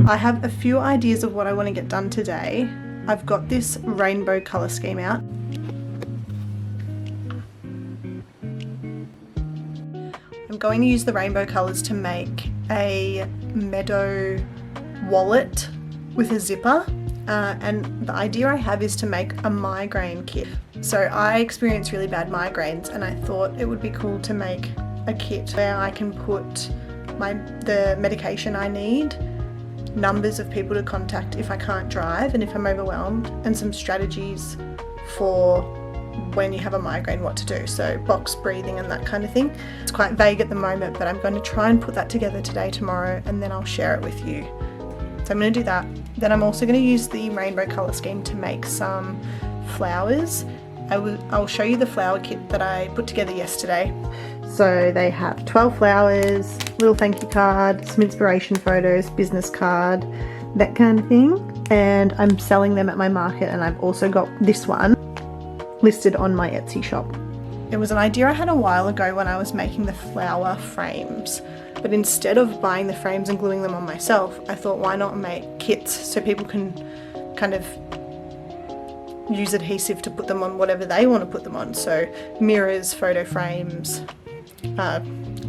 I have a few ideas of what I want to get done today. I've got this rainbow colour scheme out. I'm going to use the rainbow colours to make a meadow wallet with a zipper, and the idea I have is to make a migraine kit. So I experience really bad migraines, and I thought it would be cool to make a kit where I can put the medication I need, numbers of people to contact if I can't drive and if I'm overwhelmed, and some strategies for when you have a migraine what to do, so box breathing and that kind of thing. It's quite vague at the moment, but I'm going to try and put that together today, tomorrow, and then I'll share it with you. So I'm going to do that. Then I'm also going to use the rainbow colour scheme to make some flowers. I'll show you the flower kit that I put together yesterday. So they have 12 flowers, little thank you card, some inspiration photos, business card, that kind of thing. And I'm selling them at my market, and I've also got this one listed on my Etsy shop. It was an idea I had a while ago when I was making the flower frames, but instead of buying the frames and gluing them on myself, I thought, why not make kits so people can kind of use adhesive to put them on whatever they want to put them on. So mirrors, photo frames,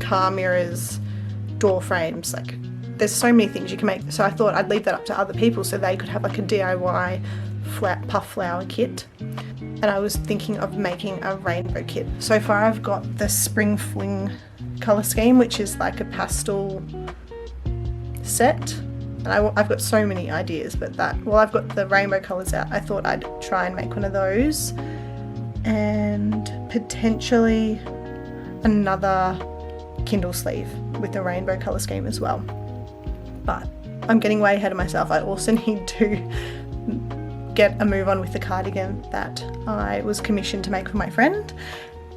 car mirrors, door frames, like there's so many things you can make. So I thought I'd leave that up to other people so they could have like a DIY flat puff flower kit. And I was thinking of making a rainbow kit. So far I've got the Spring Fling colour scheme, which is like a pastel set. And I've got so many ideas, but I've got the rainbow colours out. I thought I'd try and make one of those, and potentially another Kindle sleeve with the rainbow colour scheme as well. But I'm getting way ahead of myself. I also need to get a move on with the cardigan that I was commissioned to make for my friend,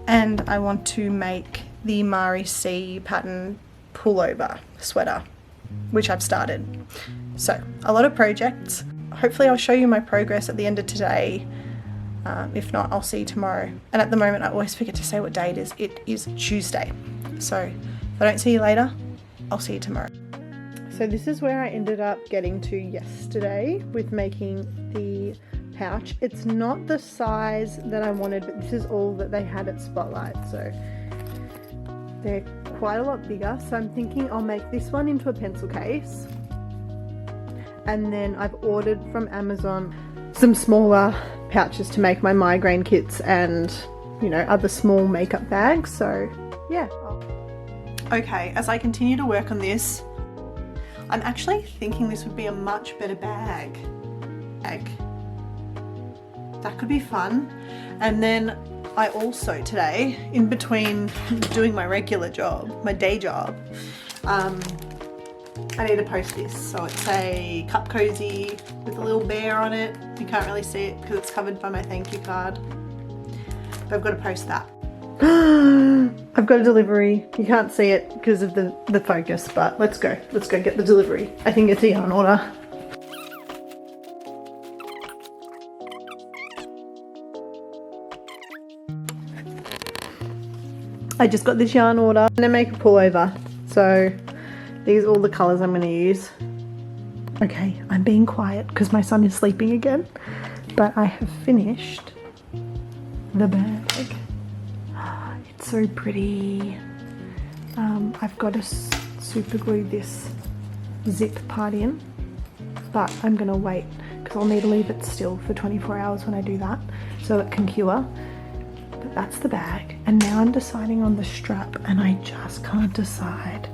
and I want to make the Mari C pattern pullover sweater, which I've started. So a lot of projects. Hopefully I'll show you my progress at the end of today. If not, I'll see you tomorrow. And at the moment I always forget to say what day it is. It is Tuesday. So if I don't see you later, I'll see you tomorrow. So this is where I ended up getting to yesterday with making the pouch. It's not the size that I wanted, but this is all that they had at Spotlight. So they're quite a lot bigger. So I'm thinking I'll make this one into a pencil case. And then I've ordered from Amazon some smaller pouches to make my migraine kits and, you know, other small makeup bags. So yeah. Okay, as I continue to work on this, I'm actually thinking this would be a much better bag. That could be fun. And then I also today, in between doing my regular job, my day job, I need to post this. So it's a cup cozy with a little bear on it. You can't really see it because it's covered by my thank you card. But I've got to post that. I've got a delivery. You can't see it because of the focus, but let's go get the delivery. I think it's a yarn order. I just got this yarn order. I'm gonna make a pullover. So these are all the colours I'm gonna use. Okay, I'm being quiet because my son is sleeping again, but I have finished the bag. It's so pretty. I've got to super glue this zip part in, but I'm gonna wait because I'll need to leave it still for 24 hours when I do that so it can cure. But that's the bag, and now I'm deciding on the strap, and I just can't decide.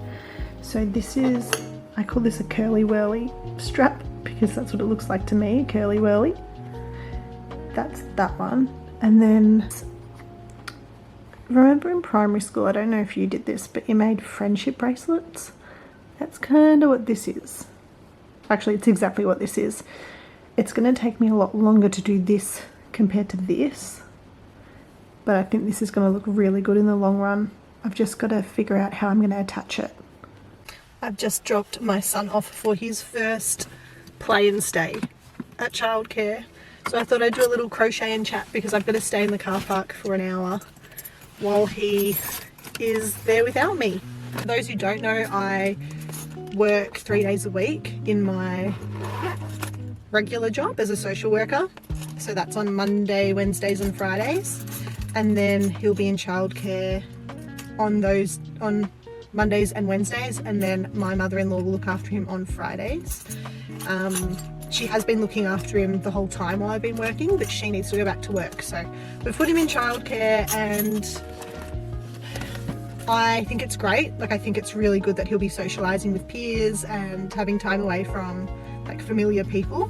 So this is, I call this a curly whirly strap because that's what it looks like to me, curly whirly. That's that one. And then remember in primary school, I don't know if you did this, but you made friendship bracelets. That's kind of what this is. Actually, it's exactly what this is. It's going to take me a lot longer to do this compared to this, but I think this is going to look really good in the long run. I've just got to figure out how I'm going to attach it. I've just dropped my son off for his first play and stay at childcare, so I thought I'd do a little crochet and chat because I've got to stay in the car park for an hour while he is there without me. For those who don't know, I work 3 days a week in my regular job as a social worker. So that's on Monday, Wednesdays and Fridays. And then he'll be in childcare on Mondays and Wednesdays, and then my mother-in-law will look after him on Fridays. She has been looking after him the whole time while I've been working, but she needs to go back to work. So we've put him in childcare, and I think it's great. Like, I think it's really good that he'll be socialising with peers and having time away from like familiar people.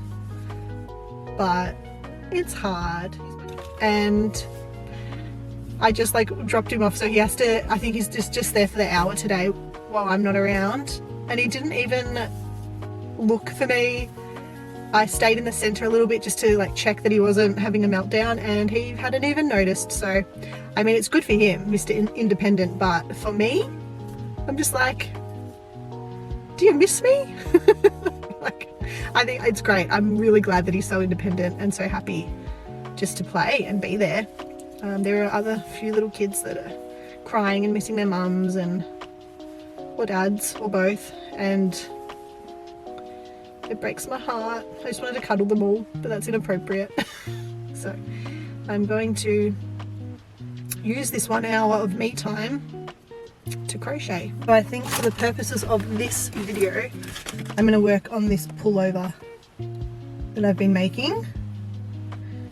But it's hard, and I just like dropped him off, so he has to, I think he's just there for the hour today while I'm not around, and he didn't even look for me. I stayed in the centre a little bit just to like check that he wasn't having a meltdown, and he hadn't even noticed. So I mean, it's good for him, Mr. Independent, but for me, I'm just like, do you miss me? Like, I think it's great. I'm really glad that he's so independent and so happy just to play and be there. There are other few little kids that are crying and missing their mums or dads or both, and it breaks my heart. I just wanted to cuddle them all, but that's inappropriate. So I'm going to use this 1 hour of me time to crochet. So I think for the purposes of this video, I'm going to work on this pullover that I've been making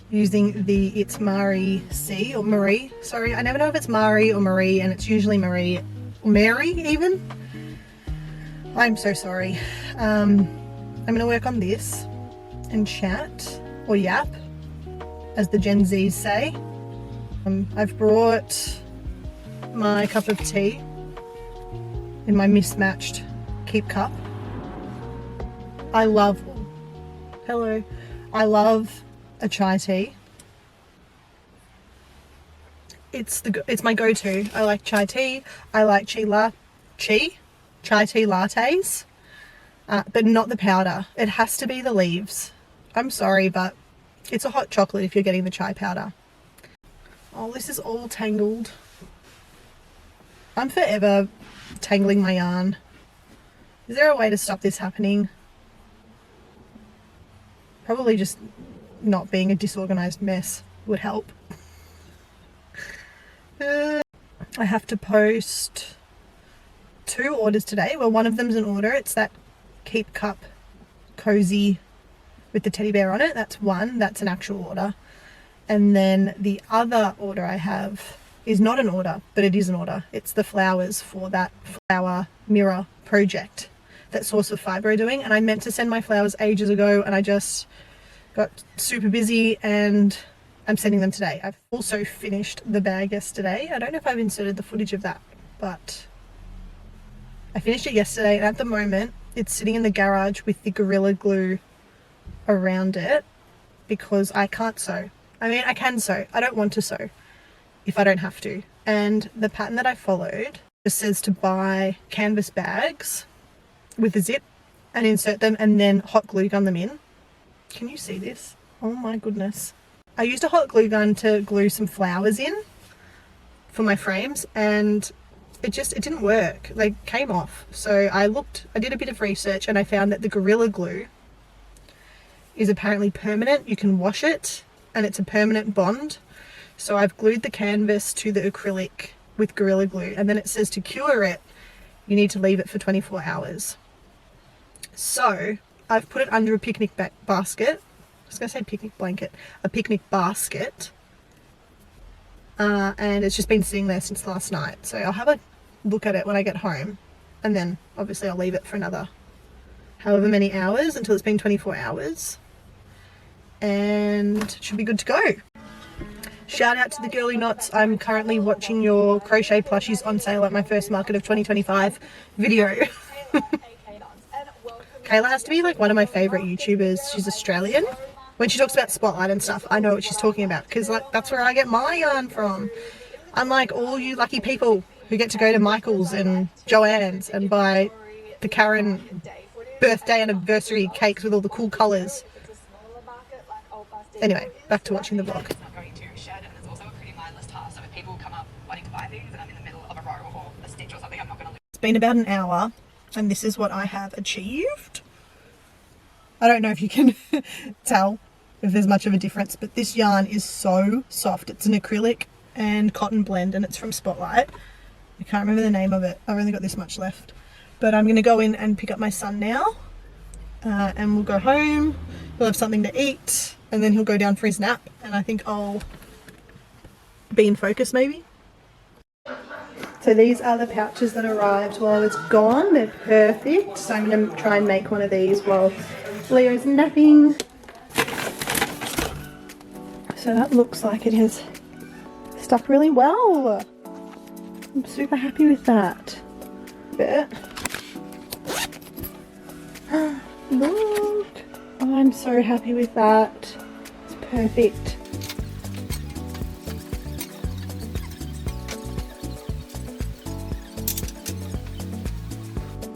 using the It's Marie C, or Marie, sorry, I never know if it's Marie or Marie, and it's usually Marie, or Mary even. I'm so sorry. I'm going to work on this and chat, or yap, as the Gen Zs say. I've brought my cup of tea in my mismatched keep cup. I love a chai tea. It's my go-to. I like chai tea. I like chai tea lattes, but not the powder. It has to be the leaves. I'm sorry, but it's a hot chocolate if you're getting the chai powder. Oh, this is all tangled. I'm forever tangling my yarn. Is there a way to stop this happening? Probably just not being a disorganized mess would help. I have to post 2 orders today. Well, one of them's an order. It's that Keep Cup cozy with the teddy bear on it. That's one. That's an actual order. And then the other order I have is not an order, but it is an order. It's the flowers for that flower mirror project that Source of Fibre are doing. And I meant to send my flowers ages ago, and I just got super busy, and I'm sending them today. I've also finished the bag yesterday. I don't know if I've inserted the footage of that, but I finished it yesterday, and at the moment it's sitting in the garage with the Gorilla Glue around it because I can't sew. I mean, I can sew. I don't want to sew if I don't have to. And the pattern that I followed just says to buy canvas bags with a zip and insert them and then hot glue gun them in. Can you see this? Oh my goodness. I used a hot glue gun to glue some flowers in for my frames, and it didn't work. They came off. So I did a bit of research, and I found that the Gorilla Glue is apparently permanent. You can wash it, and it's a permanent bond. So I've glued the canvas to the acrylic with Gorilla Glue, and then it says to cure it, you need to leave it for 24 hours. So I've put it under a picnic basket. I was going to say picnic blanket. A picnic basket. And it's just been sitting there since last night. So I'll have a look at it when I get home. And then obviously I'll leave it for another however many hours until it's been 24 hours. And it should be good to go. Shout out to the Girly Knots. I'm currently watching your crochet plushies on sale at my first market of 2025 video. Kayla has to be like one of my favourite YouTubers. She's Australian. When she talks about Spotlight and stuff, I know what she's talking about because like that's where I get my yarn from. Unlike all you lucky people who get to go to Michael's and Joann's and buy the Karen birthday anniversary cakes with all the cool colours. Anyway, back to watching the vlog. It's been about an hour And this is what I have achieved. I don't know if you can tell if there's much of a difference, but this yarn is so soft. It's an acrylic and cotton blend, and it's from Spotlight. I can't remember the name of it. I've only got this much left. But I'm going to go in and pick up my son now, and we'll go home. We'll have something to eat, and then he'll go down for his nap, and I think I'll be in focus maybe. So these are the pouches that arrived while I was gone. They're perfect. So I'm going to try and make one of these while Leo's napping. So that looks like it has stuck really well. I'm super happy with that. But look, oh, I'm so happy with that. It's perfect.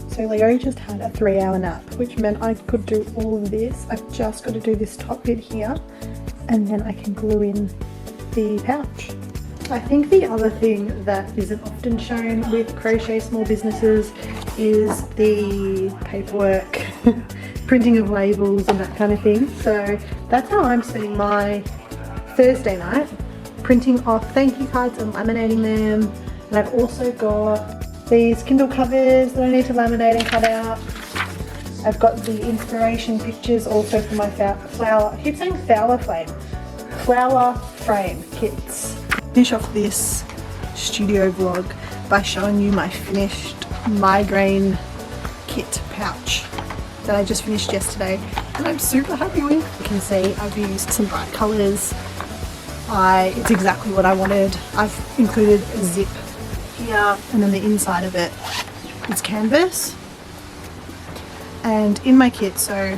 So Leo just had a 3-hour nap, which meant I could do all of this. I've just got to do this top bit here, and then I can glue in the pouch. I think the other thing that isn't often shown with crochet small businesses is the paperwork, printing of labels and that kind of thing. So that's how I'm spending my Thursday night, printing off thank you cards and laminating them. And I've also got these Kindle covers that I need to laminate and cut out. I've got the inspiration pictures also for my flower, I keep saying flower frame kits. Finish off this studio vlog by showing you my finished migraine kit pouch that I just finished yesterday, and I'm super happy with. You can see I've used some bright colours. It's exactly what I wanted. I've included a zip here, and then the inside of it is canvas. And in my kit, so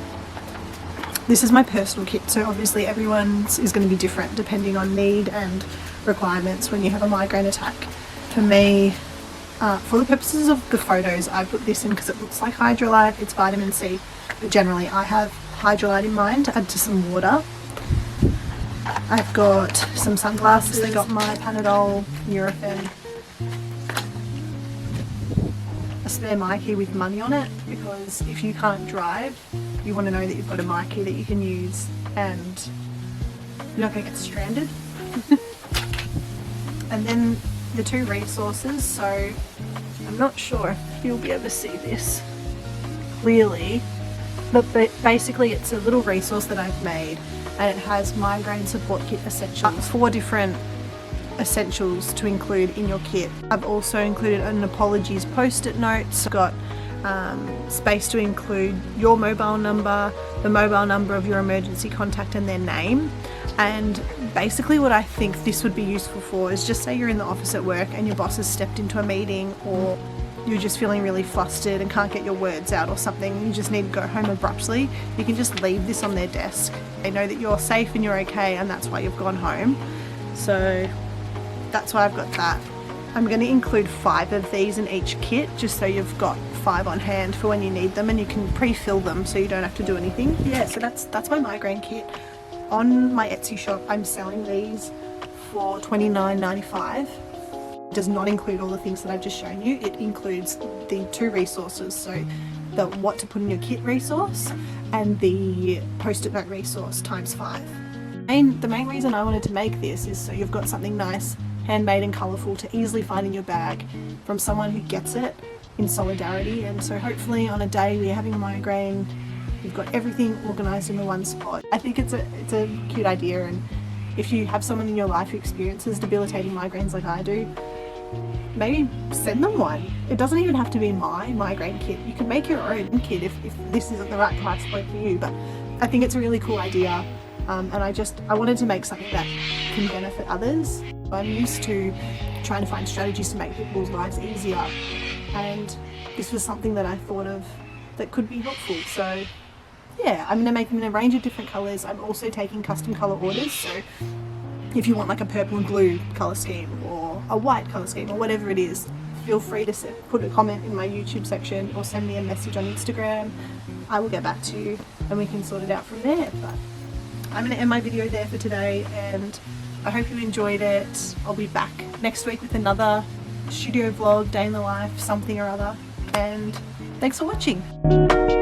this is my personal kit, so obviously everyone's is going to be different depending on need and requirements when you have a migraine attack. For me, for the purposes of the photos, I put this in because it looks like Hydrolite. It's vitamin C, but generally I have Hydrolite in mind to add to some water. I've got some sunglasses. I got my Panadol, Nurofen, a spare Mikey with money on it, because if you can't drive, you want to know that you've got a Mikey that you can use and you're not going to get stranded. And then the 2 resources, so I'm not sure if you'll be able to see this clearly, but basically it's a little resource that I've made, and it has migraine support kit essentials. 4 different essentials to include in your kit. I've also included an apologies post-it notes. I've got space to include your mobile number, the mobile number of your emergency contact, and their name. And basically what I think this would be useful for is, just say you're in the office at work and your boss has stepped into a meeting, or you're just feeling really flustered and can't get your words out or something, you just need to go home abruptly, you can just leave this on their desk. They know that you're safe and you're okay, and that's why you've gone home. So that's why I've got that. I'm going to include 5 of these in each kit, just so you've got 5 on hand for when you need them, and you can pre-fill them so you don't have to do anything. Yeah, so that's my migraine kit. On my Etsy shop, I'm selling these for $29.95. It does not include all the things that I've just shown you. It includes the 2 resources, so the what to put in your kit resource and the post-it note resource times 5. The main reason I wanted to make this is so you've got something nice, handmade and colourful to easily find in your bag from someone who gets it in solidarity. And so hopefully on a day where you're having a migraine, you've got everything organised in the one spot. I think it's a cute idea, and if you have someone in your life who experiences debilitating migraines like I do, maybe send them one. It doesn't even have to be my migraine kit. You can make your own kit if this isn't the right price point for you, but I think it's a really cool idea. And I wanted to make something that can benefit others. I'm used to trying to find strategies to make people's lives easier, and this was something that I thought of that could be helpful. So yeah, I'm going to make them in a range of different colours. I'm also taking custom colour orders, so if you want like a purple and blue colour scheme or a white colour scheme or whatever it is, feel free to put a comment in my YouTube section or send me a message on Instagram. I will get back to you and we can sort it out from there. But I'm going to end my video there for today, and I hope you enjoyed it. I'll be back next week with another studio vlog, day in the life, something or other, and Thanks for watching.